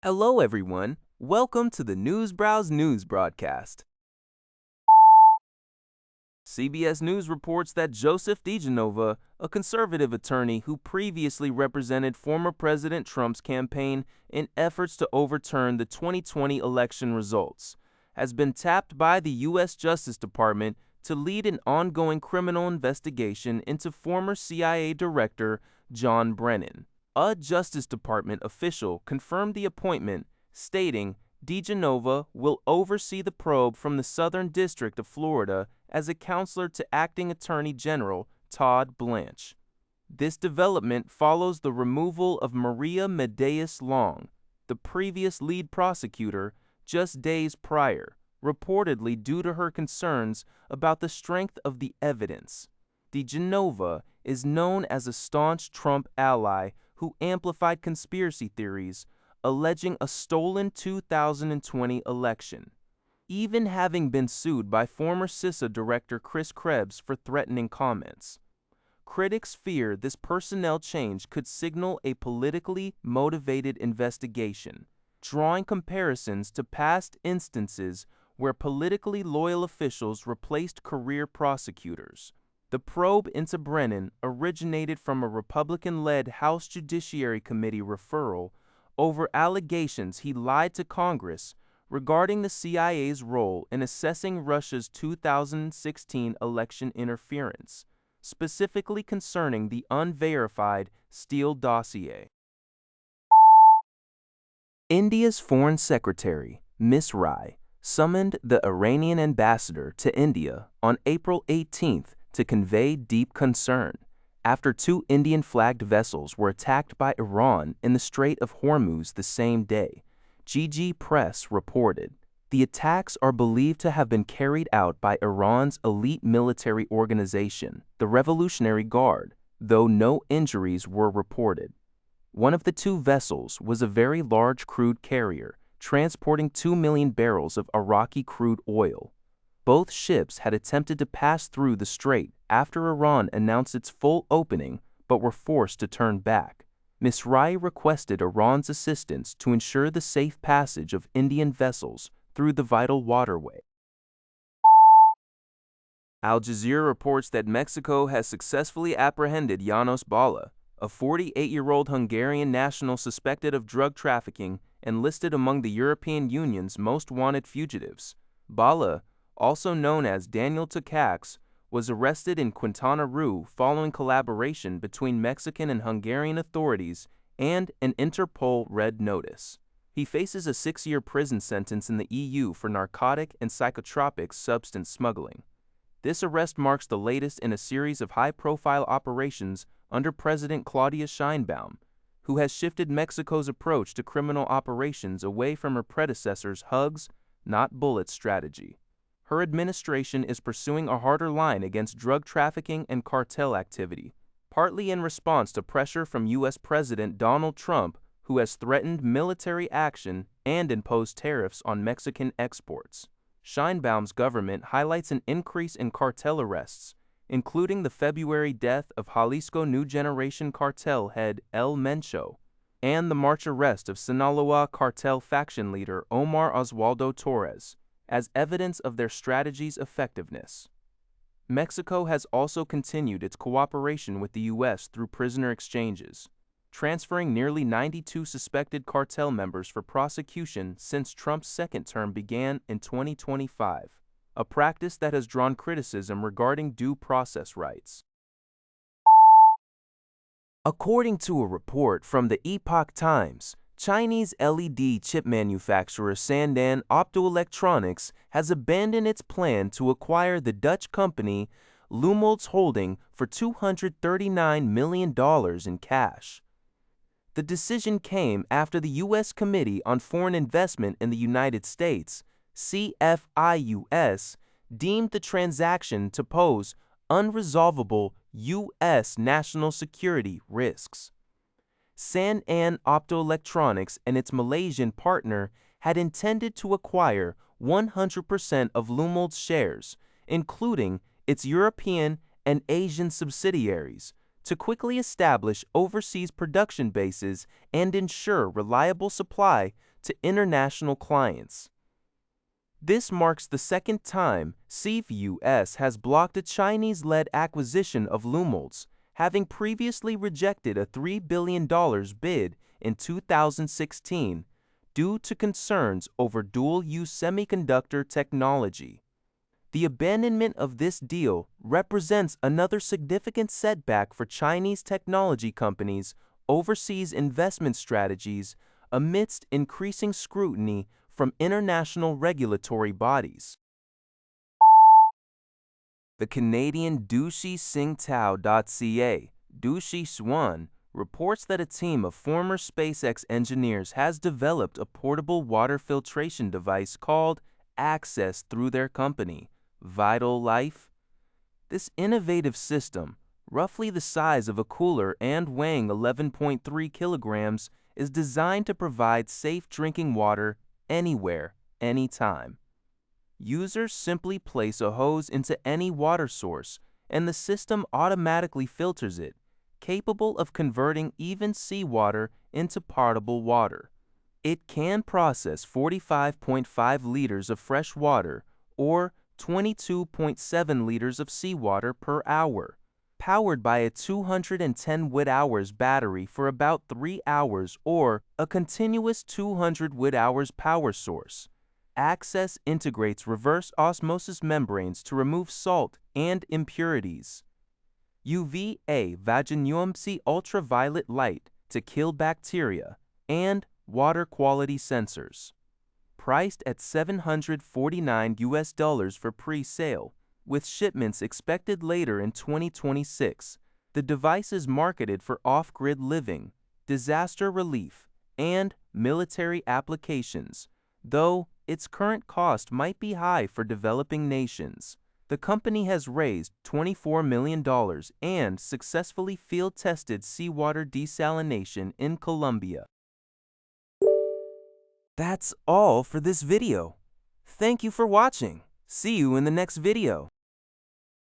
Hello, everyone. Welcome to the Newsbrowse News broadcast. CBS News reports that Joseph DeGenova, a conservative attorney who previously represented former President Trump's campaign in efforts to overturn the 2020 election results, has been tapped by the U.S. Justice Department to lead an ongoing criminal investigation into former CIA Director John Brennan. A Justice Department official confirmed the appointment, stating DeGenova will oversee the probe from the Southern District of Florida as a counselor to Acting Attorney General Todd Blanche. This development follows the removal of Maria Medeiros Long, the previous lead prosecutor, just days prior, reportedly due to her concerns about the strength of the evidence. DeGenova is known as a staunch Trump ally who amplified conspiracy theories, alleging a stolen 2020 election, even having been sued by former CISA Director Chris Krebs for threatening comments. Critics fear this personnel change could signal a politically motivated investigation, drawing comparisons to past instances where politically loyal officials replaced career prosecutors. The probe into Brennan originated from a Republican-led House Judiciary Committee referral over allegations he lied to Congress regarding the CIA's role in assessing Russia's 2016 election interference, specifically concerning the unverified Steele dossier. India's Foreign Secretary, Ms. Rai, summoned the Iranian ambassador to India on April 18th to convey deep concern after two Indian-flagged vessels were attacked by Iran in the Strait of Hormuz the same day, GG Press reported. The attacks are believed to have been carried out by Iran's elite military organization, the Revolutionary Guard, though no injuries were reported. One of the two vessels was a very large crude carrier, transporting 2 million barrels of Iraqi crude oil. Both ships had attempted to pass through the strait after Iran announced its full opening, but were forced to turn back. Ms. Rai requested Iran's assistance to ensure the safe passage of Indian vessels through the vital waterway. Al Jazeera reports that Mexico has successfully apprehended Janos Bala, a 48-year-old Hungarian national suspected of drug trafficking and listed among the European Union's most wanted fugitives. Bala, also known as Daniel Takacs, was arrested in Quintana Roo following collaboration between Mexican and Hungarian authorities and an Interpol red notice. He faces a 6-year prison sentence in the EU for narcotic and psychotropic substance smuggling. This arrest marks the latest in a series of high-profile operations under President Claudia Sheinbaum, who has shifted Mexico's approach to criminal operations away from her predecessor's hugs, not bullets strategy. Her administration is pursuing a harder line against drug trafficking and cartel activity, partly in response to pressure from U.S. President Donald Trump, who has threatened military action and imposed tariffs on Mexican exports. Sheinbaum's government highlights an increase in cartel arrests, including the February death of Jalisco New Generation cartel head El Mencho, and the March arrest of Sinaloa cartel faction leader Omar Oswaldo Torres, as evidence of their strategy's effectiveness. Mexico has also continued its cooperation with the U.S. through prisoner exchanges, transferring nearly 92 suspected cartel members for prosecution since Trump's second term began in 2025, a practice that has drawn criticism regarding due process rights. According to a report from the Epoch Times, Chinese LED chip manufacturer Sandan Optoelectronics has abandoned its plan to acquire the Dutch company Lumileds Holding for $239 million in cash. The decision came after the U.S. Committee on Foreign Investment in the United States, CFIUS, deemed the transaction to pose unresolvable U.S. national security risks. Sandan Optoelectronics and its Malaysian partner had intended to acquire 100% of Lumileds shares, including its European and Asian subsidiaries, to quickly establish overseas production bases and ensure reliable supply to international clients. This marks the second time CFIUS has blocked a Chinese-led acquisition of Lumileds, having previously rejected a $3 billion bid in 2016 due to concerns over dual-use semiconductor technology. The abandonment of this deal represents another significant setback for Chinese technology companies' overseas investment strategies amidst increasing scrutiny from international regulatory bodies. The Canadian DouxieSingTao.ca, Douxie Swan, reports that a team of former SpaceX engineers has developed a portable water filtration device called Access through their company, Vital Life. This innovative system, roughly the size of a cooler and weighing 11.3 kilograms, is designed to provide safe drinking water anywhere, anytime. Users simply place a hose into any water source, and the system automatically filters it, capable of converting even seawater into potable water. It can process 45.5 liters of fresh water or 22.7 liters of seawater per hour, powered by a 210 watt-hours battery for about 3 hours or a continuous 200 watt-hours power source. Access integrates reverse osmosis membranes to remove salt and impurities, UVA vaginumc ultraviolet light to kill bacteria, and water quality sensors. Priced at $749 for pre-sale, with shipments expected later in 2026, the device is marketed for off-grid living, disaster relief, and military applications, though its current cost might be high for developing nations. The company has raised $24 million and successfully field-tested seawater desalination in Colombia. That's all for this video. Thank you for watching. See you in the next video.